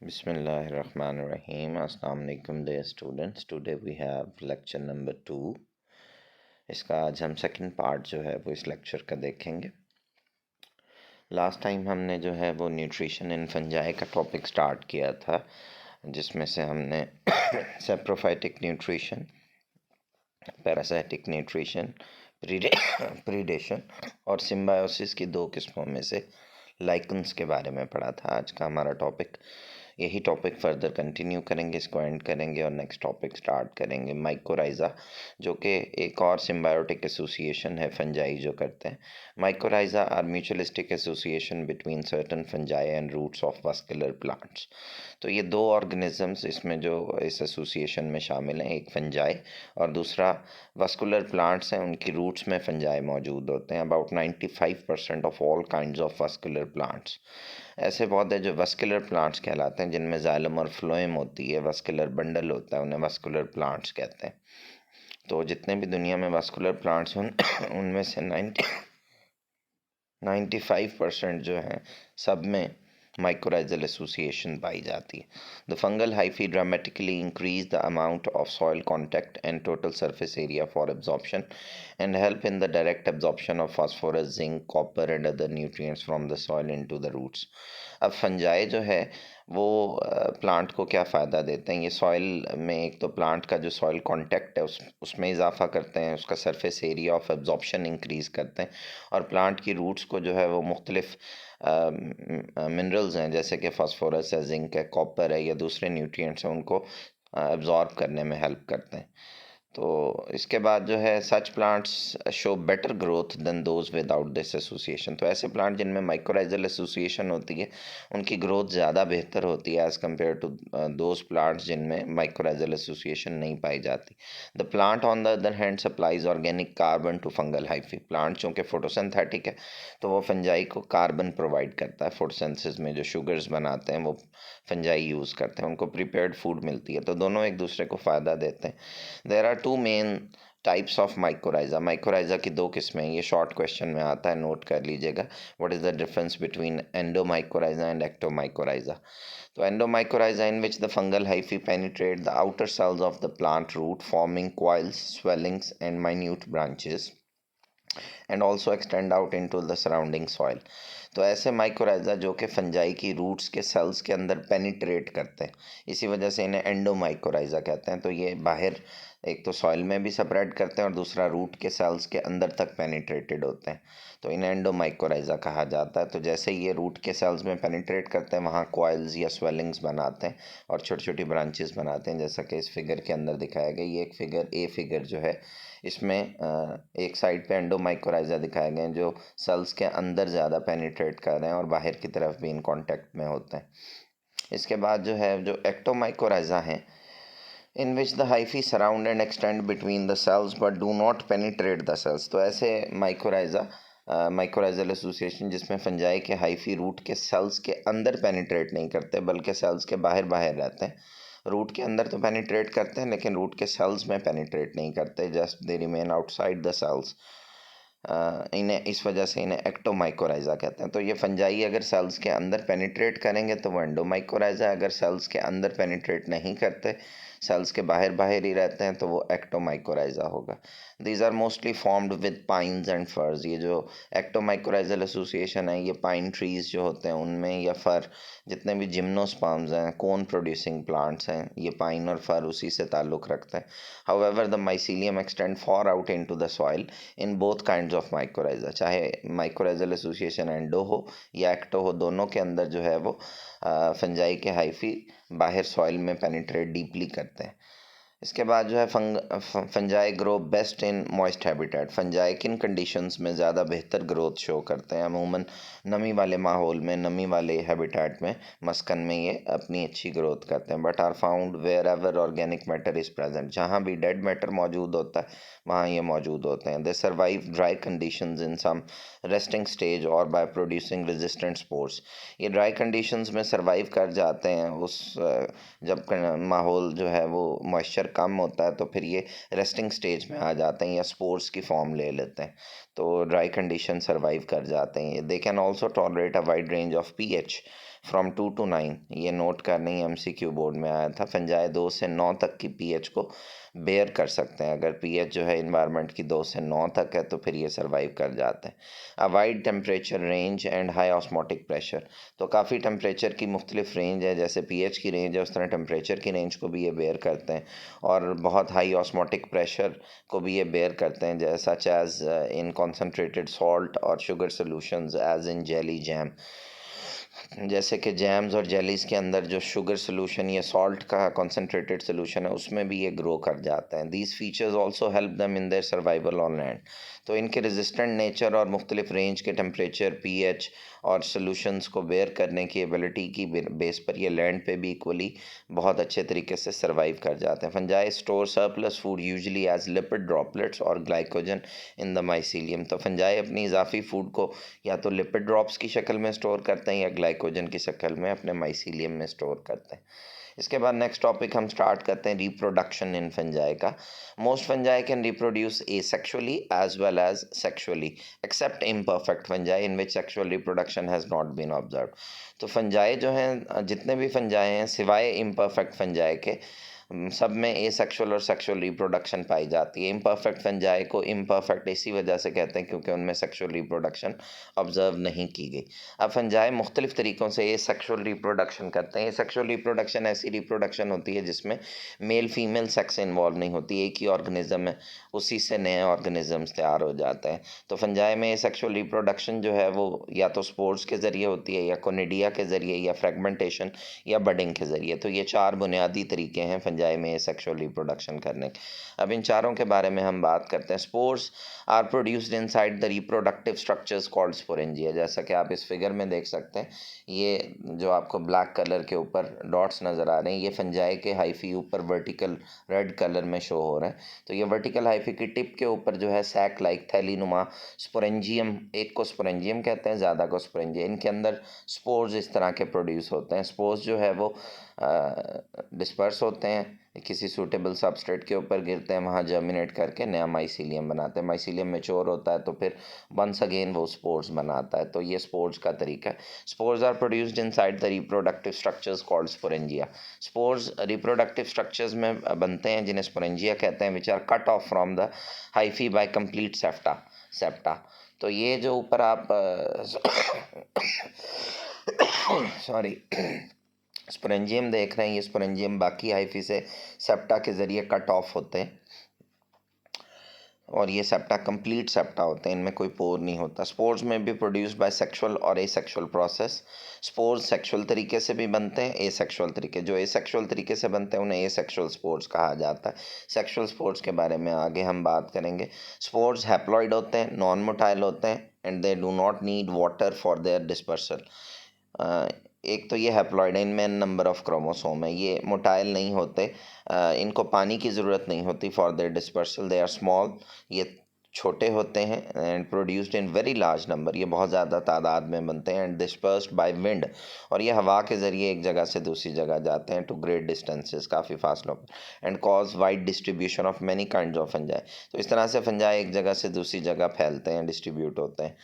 Bismillahirrahmanirrahim. Assalamu alaikum dear students. Today we have lecture number 2. इसका आज हम second part जो है वो इस लेक्चर का देखेंगे। लास्ट टाइम हमने जो है वो न्यूट्रिशन इन फंजाई का टॉपिक स्टार्ट किया था, जिसमें से हमने saprophytic nutrition, parasitic nutrition, predation और सिम्बायोसिस की दो किस्मों में से लाइकन्स के बारे में पढ़ा था। आज का हमारा टॉपिक यही टॉपिक फर्दर कंटिन्यू करेंगे, इसको एंड करेंगे और नेक्स्ट टॉपिक स्टार्ट करेंगे माइकोराइज़ा, जो कि एक और सिम्बायोटिक एसोसिएशन है फंजाई जो करते हैं। Mycorrhiza are mutualistic association between certain fungi and roots of vascular plants. तो ये दो ऑर्गेनिजम्स इसमें जो इस एसोसिएशन में शामिल हैं, एक फंजाई और दूसरा वास्कुलर प्लांट्स हैं, उनकी रूट्स में फंजाई मौजूद होते हैं। About 95% of all kinds of vascular plants. ऐसे पौधे जो वास्कुलर प्लांट्स कहलाते हैं, जिनमें जाइलम और फ्लोएम होती है, वास्कुलर बंडल होता है, उन्हें वास्कुलर प्लांट्स कहते हैं। तो जितने भी दुनिया में वास्कुलर प्लांट्स हैं उनमें से 95% जो हैं सब में mycorrhizal association पाई जाती है। The fungal hyphae dramatically increase the amount of soil contact and total surface area for absorption and help in the direct absorption of phosphorus, zinc, copper and other nutrients from the soil into the roots। अब fungi जो है वो plant को क्या फ़ायदा देते हैं, ये सॉइल में एक तो प्लांट का जो सॉइल कांटेक्ट है उसमें इजाफा करते हैं, उसका surface area of absorption increase करते हैं और प्लांट की रूट्स को जो है वो मुख्तलिफ मिनरल्स हैं, जैसे कि फास्फोरस है, जिंक है, कॉपर है या दूसरे न्यूट्रिएंट्स हैं, उनको एब्जॉर्ब करने में हेल्प करते हैं। तो इसके बाद जो है such plants show better growth than those without this association. तो ऐसे प्लांट जिनमें माइकोराइजल एसोसिएशन होती है उनकी ग्रोथ ज़्यादा बेहतर होती है as compare to those plants जिनमें माइकोराइजल एसोसिएशन नहीं पाई जाती। The plant on the other hand supplies organic carbon to fungal hyphae. Plant चूँकि फोटोसिंथेटिक है तो वो फंजाई को कार्बन प्रोवाइड करता है। फोटोसिंथेसिस में जो शुगर्स बनाते हैं वो फंजाई यूज़ करते हैं, उनको प्रिपेयर्ड फूड मिलती है, तो दोनों एक दूसरे को फ़ायदा देते हैं। There are two main types of mycorrhiza. Mycorrhiza की दो किस्में हैं, ये शॉर्ट क्वेश्चन में आता है, नोट कर लीजिएगा। What is the difference between endomycorrhiza and ectomycorrhiza. तो endomycorrhiza in which the fungal hyphae penetrate the outer cells of the plant root forming coils, swellings and minute branches and also extend out into the surrounding soil. तो ऐसे mycorrhiza जो कि fungi की roots के cells के अंदर penetrate करते हैं, इसी वजह से इन्हें एंडोमाइकोराइज़ा कहते हैं। तो ये बाहर एक तो सॉइल में भी स्प्रेड करते हैं और दूसरा रूट के सेल्स के अंदर तक पेनिट्रेटेड होते हैं, तो इन्हें एंडोमाइकोराइज़ा कहा जाता है। तो जैसे ये रूट के सेल्स में पेनिट्रेट करते हैं, वहाँ कॉइल्स या स्वेलिंग्स बनाते हैं और छोटी छोटी ब्रांचेस बनाते हैं, जैसा कि इस फिगर के अंदर दिखाया गया। ये एक फिगर ए फिगर जो है, इसमें एक साइड पे एंडोमाइकोराइज़ा दिखाए गए हैं जो सेल्स के अंदर ज़्यादा पेनिट्रेट कर रहे हैं और बाहर की तरफ भी इन कांटेक्ट में होते हैं। इसके बाद जो है जो एक्टोमाइकोराइज़ा हैं, in which the hyphae surround and extend between the cells but do not penetrate the cells. तो ऐसे माइकोराइज़ा माइकोराइजल एसोसिएशन जिसमें फंजाई के हाइफी रूट के सेल्स के अंदर पेनिट्रेट नहीं करते बल्कि सेल्स के बाहर बाहर रहते हैं। रूट के अंदर तो पेनिट्रेट करते हैं लेकिन रूट के सेल्स में पेनिट्रेट नहीं करते, just they remain outside the cells. इन्हें इस वजह से इन्हें एक्टोमाइकोराइज़ा कहते हैं। तो ये फंजाई अगर सेल्स के अंदर पेनिट्रेट करेंगे तो वो एंडोमाइकोराइज़ा, अगर सेल्स के अंदर पेनिट्रेट नहीं करते, सेल्स के बाहर बाहर ही रहते हैं, तो वो एक्टोमाइकोराइज़ा होगा। These are mostly formed with pines and firs. ये जो एक्टोमाइकोराइजल एसोसिएशन है ये पाइन ट्रीज़ जो होते हैं उनमें, या फर जितने भी जिम्नोस्पर्म्स हैं, कोन प्रोड्यूसिंग प्लांट्स हैं, ये पाइन और फर उसी से ताल्लुक़ रखते हैं। However the mycelium extend far out into the soil in both kinds of mycorrhiza. चाहे माइकोराइजल एसोसिएशन एंडो हो या एक्टो हो, दोनों के अंदर जो है वो फंजाई के हाइफी बाहर सॉइल में पेनिट्रेट डीपली करते हैं। इसके बाद जो है fungi grow best in moist habitat. Fungi किन कंडीशंस में ज़्यादा बेहतर ग्रोथ शो करते हैं? अमूमन नमी वाले माहौल में, नमी वाले हैबिटेट में, मस्कन में ये अपनी अच्छी ग्रोथ करते हैं। But are found wherever organic matter is present. जहाँ भी डेड मैटर मौजूद होता है वहाँ ये मौजूद होते हैं। They survive dry conditions in some resting stage और बाय प्रोड्यूसिंग रेजिस्टेंट स्पोर्स। ये ड्राई कंडीशंस में सर्वाइव कर जाते हैं जब माहौल जो है वो मॉइस्चर कम होता है, तो फिर ये रेस्टिंग स्टेज में आ जाते हैं या स्पोर्स की फॉर्म ले लेते हैं, तो ड्राई कंडीशन सर्वाइव कर जाते हैं। They can also tolerate a wide range of pH. From 2 to 9, ये नोट करने ही MCQ बोर्ड में आया था। फंजाई 2 से 9 तक की pH को बेयर कर सकते हैं। अगर pH जो है इन्वायरमेंट की 2 से 9 तक है तो फिर ये सर्वाइव कर जाते हैं। A wide temperature range and high osmotic pressure, तो काफ़ी टेम्परेचर की मुख्तलिफ रेंज है, जैसे pH की रेंज है उस तरह टेम्परेचर की रेंज को भी ये बेयर करते हैं, और बहुत हाई ऑस्मोटिक प्रेशर को भी ये बेयर करते हैं, जैसा एज इन कॉन्सनट्रेटेड सॉल्ट और sugar solutions as in jelly jam. जैसे कि जैम्स और जेलीज़ के अंदर जो शुगर सोल्यूशन या सॉल्ट का कॉन्सेंट्रेटेड सोल्यूशन है उसमें भी ये ग्रो कर जाते हैं। These features also help them in their survival on land. तो इनके रेजिस्टेंट नेचर और मुख्तलिफ रेंज के टेम्परेचर, pH और सोल्यूशंस को बेयर करने की एबिलिटी की बेस पर ये लैंड पे भी इक्वली बहुत अच्छे तरीके से सर्वाइव कर जाते हैं। Fungi store surplus food usually as lipid droplets और ग्लाइकोजन इन द माइसीलियम। तो फंजाई अपनी इजाफी फूड को या तो लिपिड ड्रॉप्स की शक्ल में स्टोर करते हैं या ग्लाइकोजन की शक्ल में अपने माइसीलियम में स्टोर करते हैं। इसके बाद नेक्स्ट टॉपिक हम स्टार्ट करते हैं रिप्रोडक्शन इन फंजाई का। Most fungi can reproduce asexually as well as sexually except imperfect fungi in which sexual reproduction has not been observe. तो फंजाई जो हैं, जितने भी फंजाई हैं सिवाय इम्परफेक्ट फंजाई के, सब में एसेक्सुअल और सेक्सुअल रिप्रोडक्शन पाई जाती है। इम्परफेक्ट फंजाई को इम्परफेक्ट इसी वजह से कहते हैं क्योंकि उनमें सेक्सुअल रिप्रोडक्शन ऑब्जर्व नहीं की गई। अब फंजाई मुख्तलिफ तरीक़ों से एसेक्सुअल रिप्रोडक्शन करते हैं। एसेक्सुअल रिप्रोडक्शन ऐसी रिप्रोडक्शन होती है जिसमें मेल फीमेल सेक्स इन्वॉल्व नहीं होती, एक ही ऑर्गेनिज्म है, उसी से नए ऑर्गेनिजम्स तैयार हो जाते हैं। तो फंजाई में एसेक्सुअल रिप्रोडक्शन जो है वो या तो स्पोर्स के ज़रिए होती है, या कोनिडिया के ज़रिए, या फ्रेगमेंटेशन, या बडिंग के ज़रिए। तो ये 4 बुनियादी तरीके हैं फंजाई में सेक्सुअल रिप्रोडक्शन करने के। अब इन चारों के बारे में हम बात करते हैं। Spores are produced inside the reproductive structures called sporangia. जैसा कि आप इस फिगर में देख सकते हैं, ये जो आपको ब्लैक कलर के ऊपर डॉट्स नज़र आ रहे हैं, ये फंजाई के हाइफी ऊपर वर्टिकल रेड कलर में शो हो रहे हैं। तो ये वर्टिकल हाइफी की टिप के ऊपर जो है सैक लाइक थैलीनुमा स्पोरेंजियम, एक को स्पोरेंजियम कहते हैं, ज़्यादा को स्पोरेंजिया, इनके अंदर स्पोर्स इस तरह के प्रोड्यूस होते हैं। स्पोर्स जो है वो डिस्पर्स होते हैं, किसी सूटेबल सबस्ट्रेट के ऊपर गिरते हैं, वहाँ जर्मिनेट करके नया माइसीलियम बनाते हैं। माइसीलियम मैच्योर होता है तो फिर वंस अगेन वो स्पोर्स बनाता है। तो ये स्पोर्स का तरीका है। Spores are produced inside the reproductive structures called sporangia. Spores reproductive structures में बनते हैं जिन्हें स्पोरेंजिया कहते हैं, which are cut off from the hyphae by complete septa. तो ये जो ऊपर आप सॉरी स्पोरेंजियम देख रहे हैं, ये स्पोरेंजियम बाकी हाइफी से सेप्टा के ज़रिए कट ऑफ होते हैं, और ये सेप्टा कंप्लीट सेप्टा होते हैं, इनमें कोई पोर नहीं होता। स्पोर्स में भी प्रोड्यूस्ड बाय सेक्सुअल और एसेक्सुअल प्रोसेस। स्पोर्स सेक्सुअल तरीके से भी बनते हैं, एसेक्सुअल तरीके, जो एसेक्सुअल तरीके से बनते हैं उन्हें एसेक्सुअल स्पोर्स कहा जाता है। सेक्सुअल स्पोर्स के बारे में आगे हम बात करेंगे। स्पोर्स हैप्लॉइड होते हैं, नॉन मोटाइल होते हैं, and they do not need water for their dispersal. एक तो ये हैप्लॉइड है, इनमें नंबर ऑफ क्रोमोसोम है, ये मोटाइल नहीं होते, इनको पानी की ज़रूरत नहीं होती for their dispersal. They are small, ये छोटे होते हैं, and produced in very large number, ये बहुत ज़्यादा तादाद में बनते हैं, एंड डिस्पर्स्ड बाय विंड, और ये हवा के ज़रिए एक जगह से दूसरी जगह जाते हैं टू ग्रेट डिस्टेंसेस, काफ़ी फासलों पर, and cause wide distribution of many kinds of fungi. तो इस तरह से फंजाई एक जगह से दूसरी जगह फैलते हैं, डिस्ट्रीब्यूट होते हैं।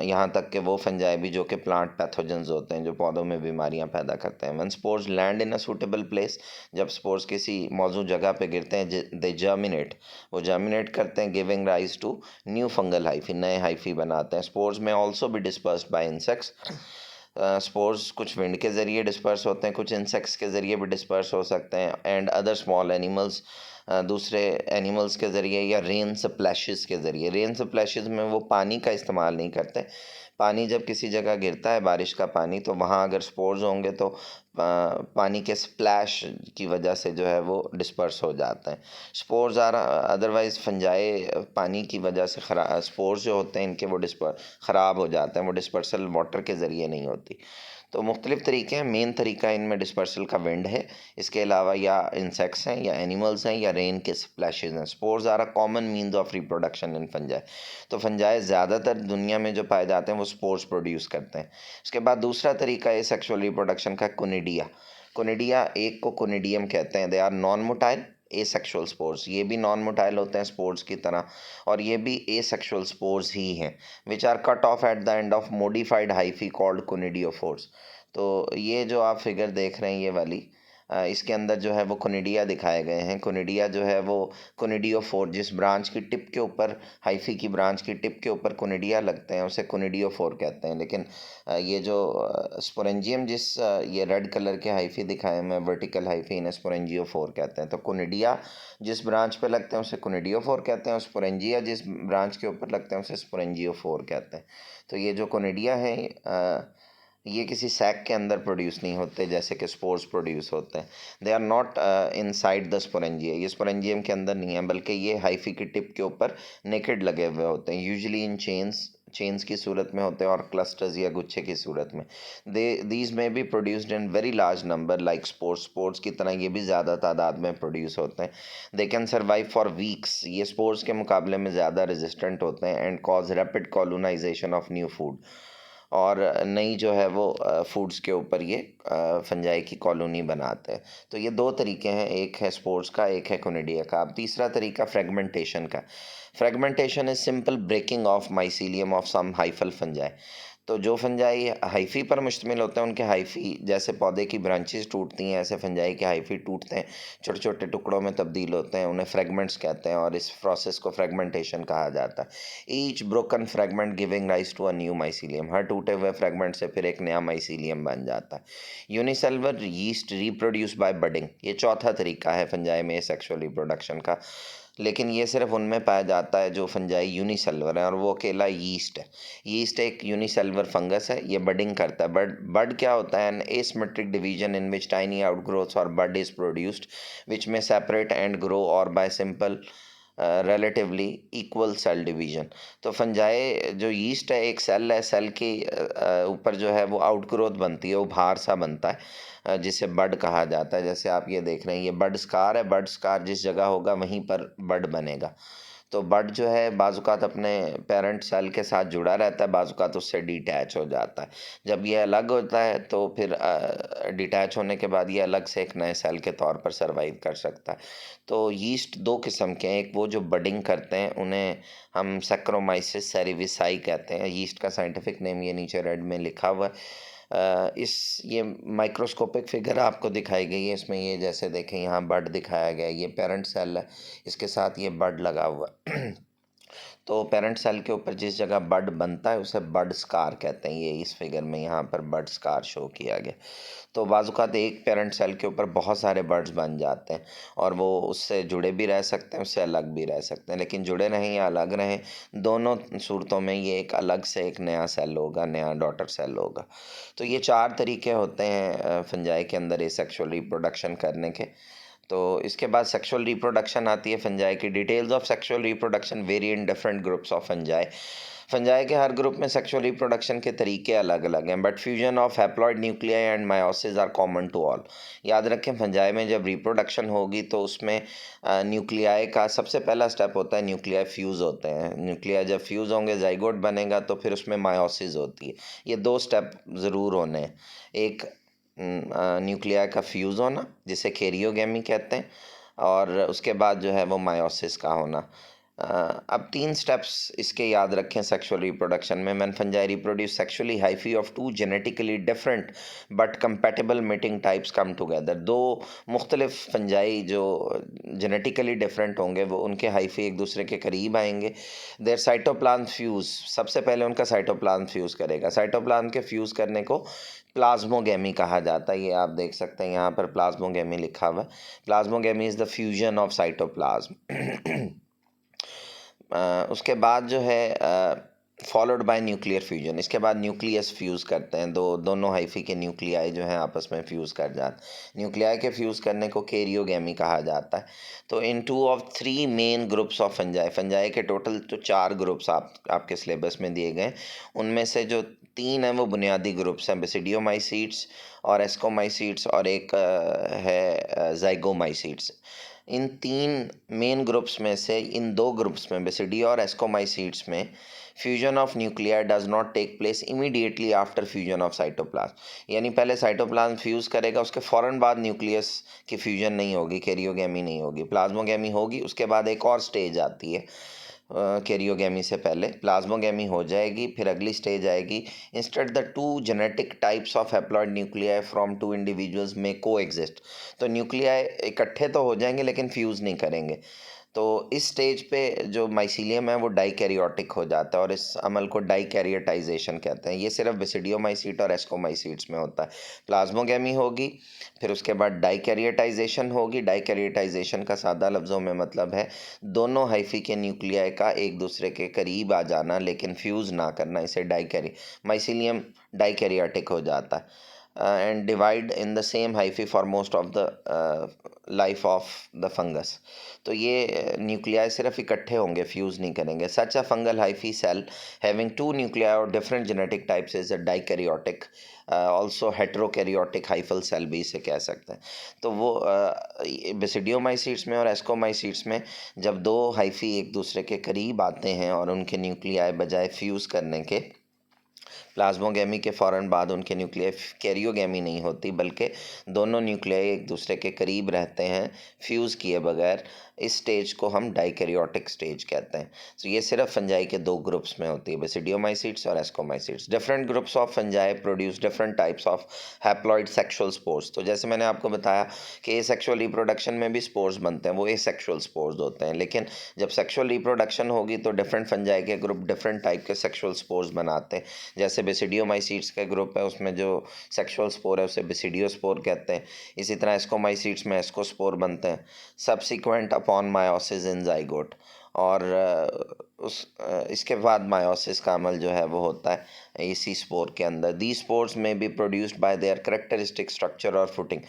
यहाँ तक कि वो फंजाई भी जो कि प्लांट पैथोजेंस होते हैं, जो पौधों में बीमारियाँ पैदा करते हैं। One spores land in a suitable place, जब स्पोर्स किसी मौजूद जगह पे गिरते हैं, दे जर्मिनेट, वो जर्मिनेट करते हैं, giving rise to new fungal hyphae, नए हाइफी बनाते हैं। Spores may also be dispersed by insects. Spores कुछ विंड के ज़रिए डिस्पर्स होते हैं, कुछ इंसेक्ट्स के ज़रिए भी डिस्पर्स हो सकते हैं, एंड अदर स्मॉल एनिमल्स, दूसरे एनिमल्स के ज़रिए, या रेन स्प्लैशेस के ज़रिए। रेन स्प्लैशेस में वो पानी का इस्तेमाल नहीं करते। पानी जब किसी जगह गिरता है, बारिश का पानी, तो वहाँ अगर स्पोर्स होंगे तो पानी के स्प्लैश की वजह से जो है वो डिस्पर्स हो जाते हैं। स्पोर्स आर अदरवाइज़ फंजाई पानी की वजह से स्पोर्स जो होते हैं इनके वो ख़राब हो जाते हैं, वो डिस्पर्सल वाटर के ज़रिए नहीं होती। तो मुख्तलिफ़ तरीके हैं, मेन तरीका इनमें डिस्पर्सल का विंड है, इसके अलावा या इंसेक्ट्स हैं, या एनिमल्स हैं, या रेन के स्प्लैशेस हैं। Spores are a common means of reproduction in fungi. तो फंजाई ज़्यादातर दुनिया में जो पाए जाते हैं वो स्पोर्स प्रोड्यूस करते हैं। इसके बाद दूसरा तरीका है सेक्सुअल रिप्रोडक्शन का, कोनिडिया। कोनिडिया, एक को कोनिडियम कहते हैं। They are non motile asexual spores, ये भी नॉन मोटाइल होते हैं स्पोर्स की तरह, और ये भी एसेक्सुअल स्पोर्स ही हैं, which are cut off at the end of modified hyphae called conidiophores. तो ये जो आप फिगर देख रहे हैं ये वाली, इसके अंदर जो है वो कोनिडिया दिखाए गए हैं। कोनिडिया जो है वो कोनिडियोफोर, जिस ब्रांच की टिप के ऊपर, हाइफी की ब्रांच की टिप के ऊपर कोनिडिया लगते हैं उसे कोनिडियोफोर कहते हैं। लेकिन ये जो स्पोरेंजियम, ये रेड कलर के हाइफी दिखाए मैं, वर्टिकल हाइफी, इन्हें स्पोरेंजियोफोर कहते हैं। तो कोनिडिया जिस ब्रांच पे लगते हैं उसे कोनिडियोफोर कहते हैं, और स्पोरेंजिया जिस ब्रांच के ऊपर लगते हैं उसे स्पोरेंजियोफोर कहते हैं। तो ये जो कोनिडिया है ये किसी सैक के अंदर प्रोड्यूस नहीं होते जैसे कि स्पोर्स प्रोड्यूस होते हैं। They are not inside the sporangia, ये स्पोरेंजियम के अंदर नहीं है, बल्कि ये हाइफी की टिप के ऊपर नेकेड लगे हुए होते हैं, यूजुअली इन चेन्स की सूरत में होते हैं और क्लस्टर्स या गुच्छे की सूरत में। दीज में be produced in very large number like sports की तरह ये भी ज़्यादा तादाद में प्रोड्यूस होते हैं। They can survive for weeks, ये स्पोर्ट्स के मुकाबले में ज़्यादा रेजिस्टेंट होते हैं, and cause rapid colonization of new food, और नई जो है वो फूड्स के ऊपर ये फंजाई की कॉलोनी बनाते हैं। तो ये दो तरीके हैं, एक है स्पोर्स का, एक है कोनिडिया का। अब तीसरा तरीका फ्रेगमेंटेशन का। Fragmentation is simple breaking off mycelium of some hyphal fungi. तो जो फंजाई हाइफी पर मुश्तमिल होते हैं उनके हाइफी, जैसे पौधे की ब्रांचेस टूटती हैं ऐसे फंजाई के हाइफी टूटते हैं, छोटे छोटे टुकड़ों में तब्दील होते हैं, उन्हें फ्रेगमेंट्स कहते हैं, और इस प्रोसेस को फ्रेगमेंटेशन कहा जाता है। Each broken fragment giving rise to a new mycelium, हर टूटे हुए फ्रेगमेंट से फिर एक नया माइसीलियम बन जाता है। Unicellular yeast reproduce by budding, ये चौथा तरीका है फंजाई में सेक्सुअल रिप्रोडक्शन का, लेकिन ये सिर्फ उनमें पाया जाता है जो फंजाई यूनिसेल्युलर है, और वो अकेला यीस्ट है। यीस्ट एक यूनिसेल्युलर फंगस है, ये बडिंग करता है। बड क्या होता है? An asymmetric division in which tiny outgrowths or bud is produced which may separate and grow or by simple relatively equal cell division. तो फंजाई जो यीस्ट है एक सेल है, सेल के ऊपर जो है वो आउटग्रोथ बनती है, उभार सा बनता है, जिसे बड कहा जाता है। जैसे आप ये देख रहे हैं, ये बड स्कार है, बड स्कार जिस जगह होगा वहीं पर बड बनेगा। तो बड जो है बाजुकात अपने पेरेंट सेल के साथ जुड़ा रहता है, बाजुकात उससे डिटैच हो जाता है। जब ये अलग होता है तो फिर डिटैच होने के बाद ये अलग से एक नए सेल के तौर पर सर्वाइव कर सकता है। तो यीस्ट दो किस्म के हैं, एक वो जो बडिंग करते हैं उन्हें हम सैक्रोमाइसिस सेरेविसाई कहते हैं। यीस्ट का साइंटिफिक नेम ये नीचे रेड में लिखा हुआ है। ये माइक्रोस्कोपिक फिगर आपको दिखाई गई है, इसमें ये जैसे देखें यहाँ बड दिखाया गया है, ये पेरेंट सेल है, इसके साथ ये बड लगा हुआ है। तो पेरेंट सेल के ऊपर जिस जगह बड बनता है उसे बड स्कार कहते हैं। ये इस फिगर में यहाँ पर बड स्कार शो किया गया। तो बाज़-ओ-क़ात एक पेरेंट सेल के ऊपर बहुत सारे बड्स बन जाते हैं, और वो उससे जुड़े भी रह सकते हैं, उससे अलग भी रह सकते हैं। लेकिन जुड़े रहें या अलग रहें, दोनों सूरतों में ये एक अलग से एक नया सेल होगा, नया डॉटर सेल होगा। तो ये 4 तरीके होते हैं फंजाई के अंदर एसेक्सुअल रिप्रोडक्शन करने के। तो इसके बाद सेक्सुअल रिप्रोडक्शन आती है फंजाई की। Details of sexual reproduction vary in different groups of fungi. Fungi के हर ग्रुप में सेक्सुअल रिप्रोडक्शन के तरीके अलग अलग हैं, but fusion of haploid nuclei and meiosis are common to all. याद रखें, फंजाई में जब रिप्रोडक्शन होगी तो उसमें न्यूक्लियाई का सबसे पहला स्टेप होता है, न्यूक्लियाई फ्यूज़ होते हैं। न्यूक्लियाई जब फ्यूज़ होंगे, जाइगोट बनेगा, तो फिर उसमें मायोसिस होती है। ये 2 स्टेप ज़रूर होने हैं। एक न्यूक्लियाई का फ्यूज़ होना जिसे कैरियोगेमी कहते हैं, और उसके बाद जो है वो मायोसिस का होना। अब 3 स्टेप्स इसके याद रखें सेक्सुअल रिप्रोडक्शन में। Man fungi reproduce sexually hyphae of 2 genetically different but compatible mating types come together. 2 मुख्तलिफ फंजाई जो जेनेटिकली डिफरेंट होंगे वो उनके हाइफी एक दूसरे के करीब आएंगे। देयर साइटोप्लाज्म फ्यूज़, सबसे पहले उनका साइटोप्लाज्म फ्यूज़ करेगा। साइटोप्लाज्म के फ्यूज़ करने को प्लाज्मोगेमी कहा जाता है। ये आप देख सकते हैं यहाँ पर प्लाज्मोगेमी लिखा हुआ है। Plasmogamy is the fusion of cytoplasm. उसके बाद जो है फॉलोड बाय न्यूक्लियर फ्यूजन, इसके बाद न्यूक्लियस फ्यूज़ करते हैं। दोनों हाइफी के न्यूक्लियाई जो हैं आपस में फ्यूज़ कर जाते हैं। न्यूक्लियाई के फ्यूज़ करने को कैरियोगेमी कहा जाता है। तो इन 2 of 3 main groups of fungi, fungi के टोटल तो 4 ग्रुप्स आपके सिलेबस में दिए गए हैं, उनमें से जो 3 हैं वो बुनियादी ग्रुप्स हैं, बेसिडियोमाइसीट्स और एस्कोमाइसीट्स, और एक है ज़ाइगोमाइसीट्स। इन 3 मेन ग्रुप्स में से इन 2 ग्रुप्स में, बेसिडी और एस्कोमाइसीट्स में, fusion of nuclei does not take place immediately after fusion of cytoplasm. यानी पहले साइटोप्लाज्म फ्यूज़ करेगा, उसके फ़ौरन बाद न्यूक्लियस की फ्यूजन नहीं होगी, कैरियोगेमी नहीं होगी, प्लाज्मोगेमी होगी। उसके बाद एक और स्टेज आती है कैरियोगेमी से पहले प्लाज्मोगेमी हो जाएगी, फिर अगली स्टेज आएगी, instead the two genetic types of haploid nuclei from two individuals may को एग्जिस्ट। तो न्यूक्लियाई इकट्ठे तो हो जाएंगे लेकिन फ्यूज़ नहीं करेंगे। तो इस स्टेज पे जो माइसीलियम है वो डाइकैरियोटिक हो जाता है और इस अमल को डाइकैरियोटाइजेशन कहते हैं। ये सिर्फ बेसिडियोमाइसीट और एस्कोमाइसीट्स में होता है। प्लाज्मोगेमी होगी, फिर उसके बाद डाइकैरियोटाइजेशन होगी। डाइकैरियोटाइजेशन का सादा लफ्ज़ों में मतलब है दोनों हाइफी के न्यूक्लियाई का एक दूसरे के करीब आ जाना लेकिन फ्यूज़ ना करना। इसे डाइकैरी माइसीलियम डाइकैरियोटिक हो जाता है and divide in the same hyphae for most of the life of the fungus। तो ये न्यूक्लियाई सिर्फ इकट्ठे होंगे, फ्यूज़ नहीं करेंगे। Such a fungal hyphae cell having two nuclei और different genetic types is a dikaryotic, also heterokaryotic hyphal cell भी इसे कह सकते हैं। तो वो बेसिडियोमाइसीट्स में और एस्कोमाइसीट्स में जब दो हाइफी एक दूसरे के करीब आते हैं और उनके न्यूक्लियाई बजाय फ्यूज़ करने के प्लाज्मोगेमी के फ़ौरन बाद उनके न्यूक्लियाई कैरियोगेमी नहीं होती, बल्कि दोनों न्यूक्लियाई एक दूसरे के करीब रहते हैं फ्यूज़ किए बगैर। इस स्टेज को हम डाइकैरियोटिक स्टेज कहते हैं। तो ये सिर्फ फंजाई के दो ग्रुप्स में होती है, बेसिडियोमाइसीट्स और ascomycetes. Different groups of fungi produce different types of haploid sexual spores. तो जैसे मैंने आपको बताया कि एसेक्सुअल रिप्रोडक्शन में भी स्पोर्स बनते हैं, वो एसेक्सुअल स्पोर्स होते हैं। लेकिन जब सेक्सुअल रिप्रोडक्शन होगी तो डिफरेंट फंजाई के ग्रुप डिफरेंट टाइप के सेक्सुअल स्पोर्स बनाते हैं। जैसे बेसिडियोमाइसीट्स का ग्रुप है, उसमें जो सेक्सुअल स्पोर है उसे बेसिडियोस्पोर कहते हैं। इसी तरह एस्कोमाइसीट्स में एस्कोस्पोर बनते हैं subsequent upon meiosis in zygote. और इसके बाद मायोसिस का अमल जो है वो होता है इसी स्पोर के अंदर। दी स्पोर्स में be produced by there characteristic structure और फुटिंग।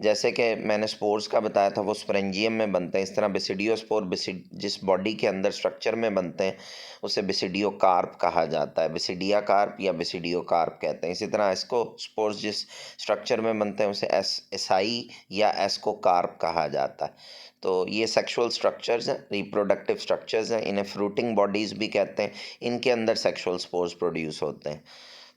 जैसे कि मैंने स्पोर्स का बताया था वो स्पोरेंजियम में बनते हैं, इस तरह बेसिडियोस्पोर जिस बॉडी के अंदर स्ट्रक्चर में बनते हैं उसे बेसिडियोकार्प कहा जाता है, बेसिडिया कार्प या बेसिडियोकार्प कहते हैं। इसी तरह एस्को स्पोर्स जिस स्ट्रक्चर में बनते हैं उसे एसाई या एस्कोकार्प कहा जाता है। तो ये सेक्सुअल स्ट्रक्चर्स हैं, रिप्रोडक्टिव स्ट्रक्चर्स हैं, इन्हें फ्रूटिंग बॉडीज़ भी कहते हैं। इनके अंदर सेक्सुअल स्पोर्स प्रोड्यूस होते हैं।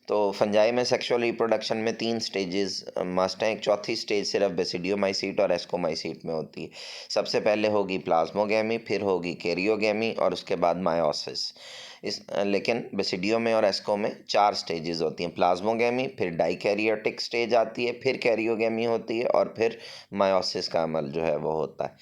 तो फंजाई में सेक्सुअल रिप्रोडक्शन में 3 स्टेजेस मस्ट हैं। एक चौथी स्टेज सिर्फ बेसिडियोमाइसीट और एस्कोमाइसीट में होती है। सबसे पहले होगी प्लाज्मोगेमी, फिर होगी कैरियोगेमी और उसके बाद मायोसिस। लेकिन बेसिडियो में और एस्को में 4 स्टेजेस होती हैं। प्लाज्मोगेमी, फिर डाइकैरियोटिक स्टेज आती है, फिर कैरियोगेमी होती है और फिर मायोसिस का अमल जो है वो होता है।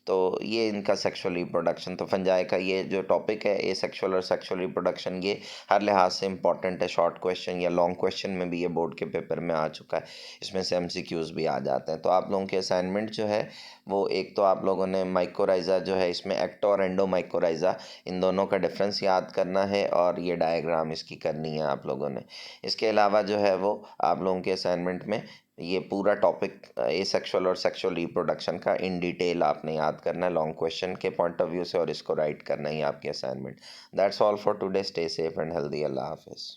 तो ये इनका सेक्सुअल रिप्रोडक्शन। तो फंजाई का ये जो टॉपिक है ए सेक्सुअल और सेक्सुअल रिप्रोडक्शन, ये हर लिहाज से इंपॉर्टेंट है। शॉर्ट क्वेश्चन या लॉन्ग क्वेश्चन में भी ये बोर्ड के पेपर में आ चुका है, इसमें से एमसीक्यूज़ भी आ जाते हैं। तो आप लोगों के असाइनमेंट जो है वो एक तो आप लोगों ने माइकोराइज़ा जो है इसमें एक्टो और एंडोमाइकोराइज़ा इन दोनों का डिफरेंस याद करना है और ये डायग्राम इसकी करनी है आप लोगों ने। इसके अलावा जो है वो आप लोगों के असाइनमेंट में ये पूरा टॉपिक एसेक्सुअल और सेक्सुअल रिप्रोडक्शन का इन डिटेल आपने याद करना है लॉन्ग क्वेश्चन के पॉइंट ऑफ व्यू से, और इसको राइट करना ही आपकी assignment. That's all for today. Stay safe and healthy. Allah हाफिज़।